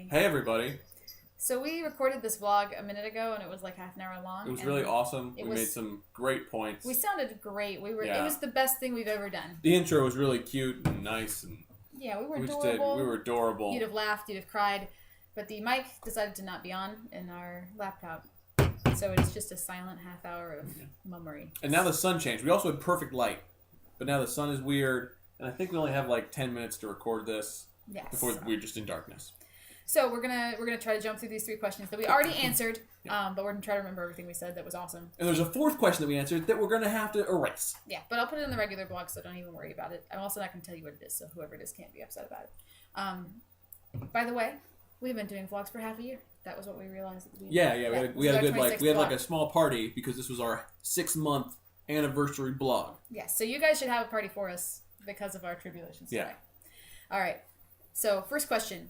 everybody. Hey, everybody. So we recorded this vlog a minute ago, and it was like half an hour long. It was really awesome. We made some great points. We sounded great. It was the best thing we've ever done. The intro was really cute and nice. And yeah, we were adorable. We were adorable. You'd have laughed, you'd have cried. But the mic decided to not be on in our laptop. So it's just a silent half hour of mummery. And now the sun changed. We also had perfect light. But now the sun is weird. And I think we only have like 10 minutes to record this. Yes. Before we're just in darkness. So we're gonna try to jump through these 3 questions that we already answered, but we're gonna try to remember everything we said that was awesome. And there's a 4th question that we answered that we're gonna have to erase. Yeah, but I'll put it in the regular blog, so don't even worry about it. I'm also not gonna tell you what it is, so whoever it is can't be upset about it. By the way, we've been doing vlogs for half a year. That was what we realized at the beginning. We had a small party because this was our 6-month anniversary blog. Yes, so you guys should have a party for us because of our tribulations today. All right. So first question.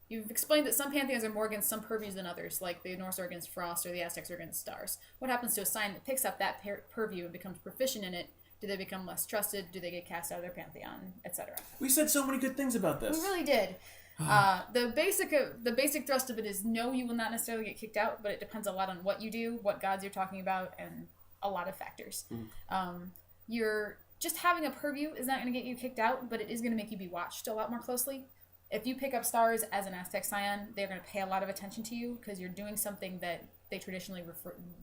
You've explained that some pantheons are more against some purviews than others, like the Norse are against frost or the Aztecs are against stars. What happens to a Scion that picks up that purview and becomes proficient in it? Do they become less trusted? Do they get cast out of their pantheon, etc.? We said so many good things about this. We really did. The basic thrust of it is no, you will not necessarily get kicked out, but it depends a lot on what you do, what gods you're talking about, and a lot of factors. You're just having a purview is not going to get you kicked out, but it is going to make you be watched a lot more closely. If you pick up stars as an Aztec Scion, they're going to pay a lot of attention to you because you're doing something that they traditionally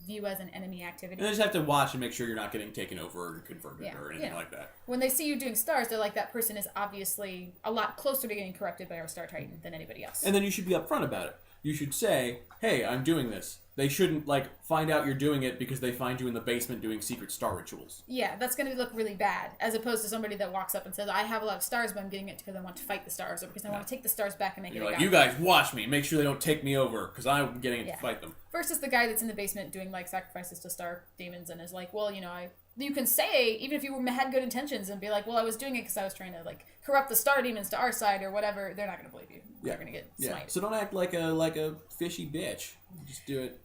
view as an enemy activity. And they just have to watch and make sure you're not getting taken over or converted or anything like that. When they see you doing stars, they're like, that person is obviously a lot closer to getting corrupted by our star titan than anybody else. And then you should be upfront about it. You should say, hey, I'm doing this. They shouldn't, find out you're doing it because they find you in the basement doing secret star rituals. Yeah, that's going to look really bad, as opposed to somebody that walks up and says, I have a lot of stars, but I'm getting it because I want to fight the stars, or because I want to take the stars back and make it a god. You guys watch me. Make sure they don't take me over, because I'm getting it to fight them. Versus the guy that's in the basement doing, sacrifices to star demons and is like, well, you can say, even if you had good intentions, and be like, well, I was doing it because I was trying to, corrupt the star demons to our side, or whatever. They're not going to believe you. They're going to get smited. So don't act like a fishy bitch. Just do it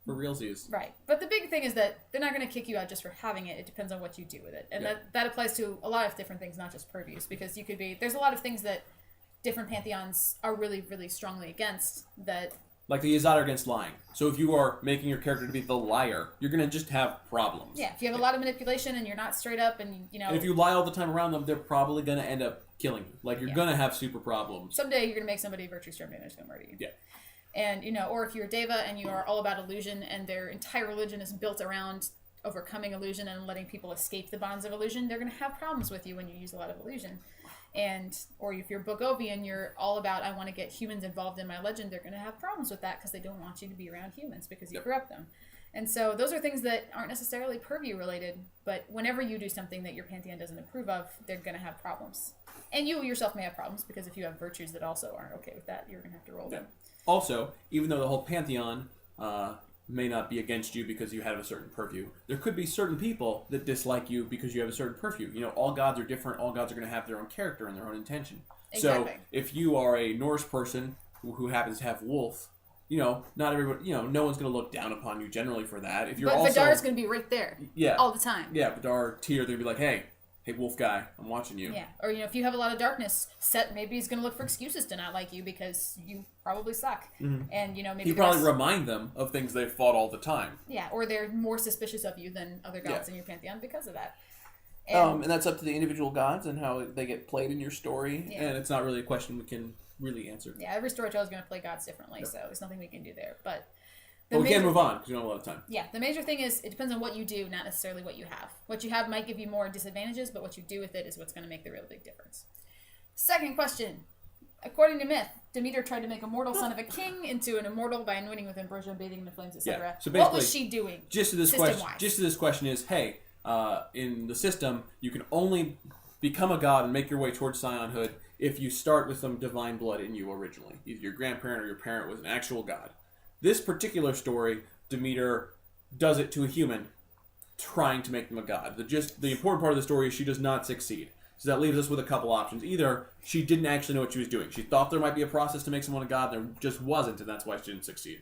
for realsies. Right. But the big thing is that they're not going to kick you out just for having it. It depends on what you do with it. And that applies to a lot of different things, not just purviews, because there's a lot of things that different pantheons are really, really strongly against that... Like the Azad are against lying. So if you are making your character to be the liar, you're going to just have problems. Yeah, if you have a lot of manipulation and you're not straight up and, And if you lie all the time around them, they're probably going to end up killing you. You're going to have super problems. Someday you're going to make somebody virtue storm and they're just going to murder you. Yeah. And, or if you're a deva and you are all about illusion and their entire religion is built around overcoming illusion and letting people escape the bonds of illusion, they're going to have problems with you when you use a lot of illusion. Or if you're Bogovi and you're all about, I want to get humans involved in my legend, they're going to have problems with that because they don't want you to be around humans because you corrupt them. And so those are things that aren't necessarily purview related, but whenever you do something that your pantheon doesn't approve of, they're going to have problems. And you yourself may have problems because if you have virtues that also aren't okay with that, you're going to have to roll them. Also, even though the whole pantheon may not be against you because you have a certain purview, there could be certain people that dislike you because you have a certain purview. All gods are different. All gods are going to have their own character and their own intention. Exactly. So if you are a Norse person who happens to have wolf, not everybody, no one's going to look down upon you generally for that. If you're but Vidar's going to be right there. Yeah. All the time. Yeah, Vidar, Tyr, they're going to be like, hey, wolf guy, I'm watching you. Yeah, or if you have a lot of darkness, Set maybe he's going to look for excuses to not like you because you probably suck. Mm-hmm. And maybe you probably remind them of things they've fought all the time. Yeah, or they're more suspicious of you than other gods in your pantheon because of that. And that's up to the individual gods and how they get played in your story. Yeah. And it's not really a question we can really answer. Yeah, every storyteller is going to play gods differently, so there's nothing we can do there. But we can't move on because we don't have a lot of time. Yeah, the major thing is it depends on what you do, not necessarily what you have. What you have might give you more disadvantages, but what you do with it is what's going to make the real big difference. Second question. According to myth, Demeter tried to make a mortal son of a king into an immortal by anointing with ambrosia, bathing in the flames, etc. Yeah. So what was she doing? Gist of this question is, hey, in the system, you can only become a god and make your way towards Scionhood if you start with some divine blood in you originally. Either your grandparent or your parent was an actual god. This particular story, Demeter does it to a human, trying to make them a god. The important part of the story is she does not succeed. So that leaves us with a couple options. Either she didn't actually know what she was doing. She thought there might be a process to make someone a god, there just wasn't, and that's why she didn't succeed.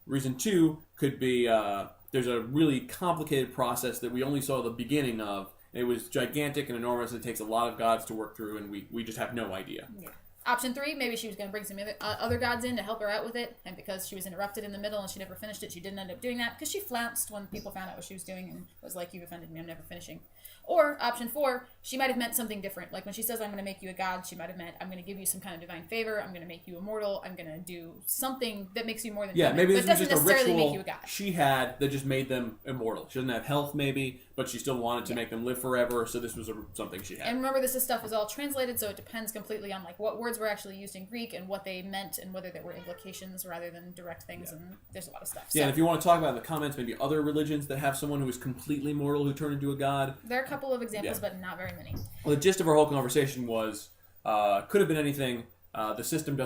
Reason 2 could be there's a really complicated process that we only saw the beginning of. It was gigantic and enormous, and it takes a lot of gods to work through, and we just have no idea. Yeah. Option 3, maybe she was going to bring some other gods in to help her out with it, and because she was interrupted in the middle and she never finished it, she didn't end up doing that because she flounced when people found out what she was doing and was like, "You've offended me, I'm never finishing." Or option 4, she might have meant something different. Like when she says, "I'm going to make you a god," she might have meant, "I'm going to give you some kind of divine favor, I'm going to make you immortal, I'm going to do something that makes you more than human." Maybe this but was doesn't just a necessarily ritual make you a god. she had that just made them immortal. She doesn't have health, maybe, but she still wanted to make them live forever, so this was something she had. And remember, this stuff is all translated, so it depends completely on like what words were actually used in Greek and what they meant and whether there were implications rather than direct things, and there's a lot of stuff. Yeah, and if you want to talk about in the comments maybe other religions that have someone who is completely mortal who turned into a god. There are a couple of examples, but not very many. Well, the gist of our whole conversation was, could have been anything. The system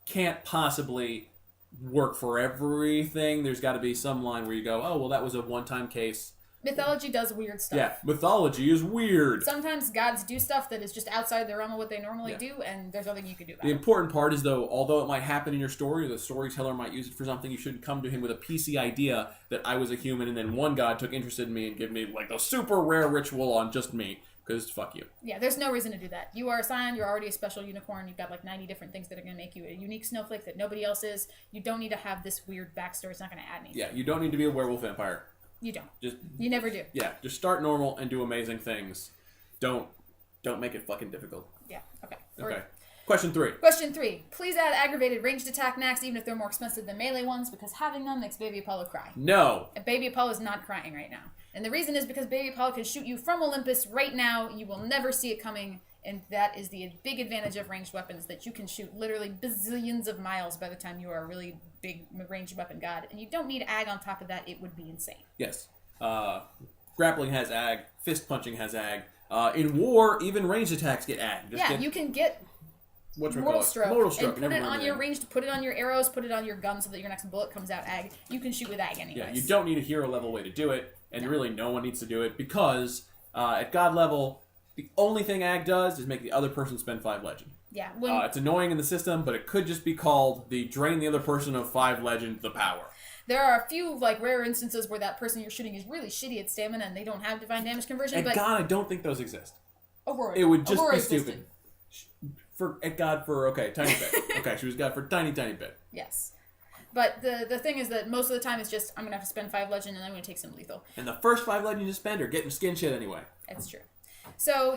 can't possibly work for everything. There's got to be some line where you go, oh, well, that was a one-time case. Mythology does weird stuff. Yeah, mythology is weird. Sometimes gods do stuff that is just outside the realm of what they normally do, and there's nothing you can do about The it. important part is, though, although it might happen in your story, the storyteller might use it for something, you shouldn't come to him with a PC idea that I was a human and then one god took interest in me and gave me, like, a super rare ritual on just me, because fuck you. Yeah, there's no reason to do that. You are a Scion, you're already a special unicorn, you've got like 90 different things that are going to make you a unique snowflake that nobody else is. You don't need to have this weird backstory, it's not going to add anything. Yeah, you don't need to be a werewolf vampire. You don't. You never do. Yeah, just start normal and do amazing things. Don't make it fucking difficult. Yeah, okay. Okay. Question 3. Question 3. Please add aggravated ranged attack knacks even if they're more expensive than melee ones because having them makes Baby Apollo cry. No. And Baby Apollo is not crying right now. And the reason is because Baby Apollo can shoot you from Olympus right now. You will never see it coming. And that is the big advantage of ranged weapons, that you can shoot literally bazillions of miles by the time you are a really big ranged weapon god. And you don't need ag on top of that. It would be insane. Yes. Grappling has ag. Fist punching has ag. In war, even ranged attacks get ag. You can get Mortal stroke and put it on your ranged, put it on your arrows, put it on your gun so that your next bullet comes out ag. You can shoot with ag anyways. Yeah, you don't need a hero level way to do it, and really no one needs to do it because at god level, the only thing ag does is make the other person spend 5 legend. Yeah. It's annoying in the system, but it could just be called the drain the other person of 5 legend the power. There are a few like rare instances where that person you're shooting is really shitty at stamina and they don't have divine damage conversion. At but god, I don't think those exist. Aurora. It would just Aurora be existed. stupid. Tiny bit. Okay, she was god for tiny bit. Yes. But the thing is that most of the time it's just, I'm going to have to spend 5 legend and I'm going to take some lethal. And the first 5 legend you spend are getting skin shit anyway. That's true. So,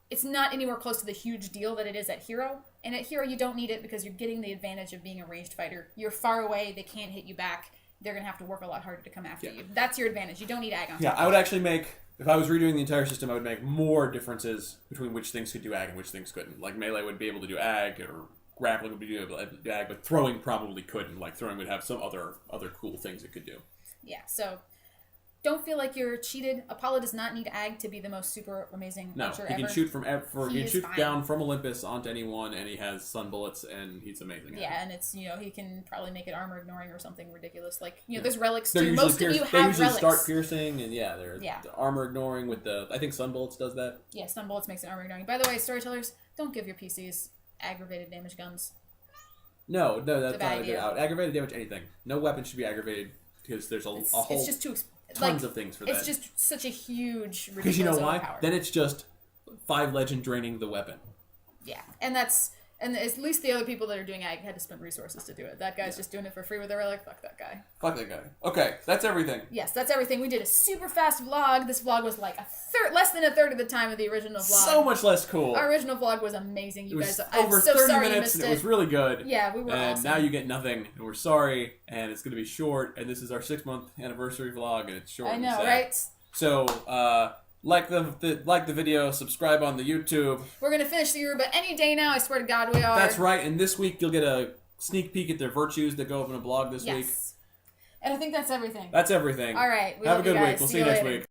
it's not anywhere close to the huge deal that it is at Hero. And at Hero you don't need it because you're getting the advantage of being a ranged fighter. You're far away, they can't hit you back. They're going to have to work a lot harder to come after you. That's your advantage. You don't need ag on top. Yeah, I would actually make, if I was redoing the entire system, I would make more differences between which things could do ag and which things couldn't. Like melee would be able to do ag, or grappling would be able to do ag, but throwing probably couldn't. Like throwing would have some other cool things it could do. Yeah, so don't feel like you're cheated. Apollo does not need ag to be the most super amazing archer ever. He can shoot he can shoot fine. down from Olympus onto anyone, and he has sun bullets, and he's amazing. Yeah, and it's he can probably make it armor ignoring or something ridiculous. Like there's relics too. They Most of you they have usually relics. start piercing, and they're Yeah. the armor ignoring with the. I think sun bullets does that. Yeah, stun bullets makes it armor ignoring. By the way, storytellers, don't give your PCs aggravated damage guns. No, that's bad not a good idea. out. Aggravated damage, anything. No weapon should be aggravated because there's a whole. It's just too tons of things for that. It's just such a huge. Because you know why? Overpowered. Then it's just 5 legend draining the weapon. Yeah, and at least the other people that are doing ag had to spend resources to do it. That guy's just doing it for free with a relic. Fuck that guy. Fuck that guy. Okay, that's everything. Yes, that's everything. We did a super fast vlog. This vlog was like less than a third of the time of the original vlog. So much less cool. Our original vlog was amazing. You guys, over I'm so 30 sorry minutes, you missed and it was really good. Yeah, we were And awesome. now you get nothing, and we're sorry, and it's going to be short, and this is our 6-month anniversary vlog, and it's short. I know, and sad. right? So, like the video, subscribe on the YouTube. We're gonna finish the Yoruba any day now. I swear to God, we are. That's right, and this week you'll get a sneak peek at their virtues that go up in a blog this week. And I think that's everything. That's everything. All right. Have a good you guys. week. We'll see you you next later. week.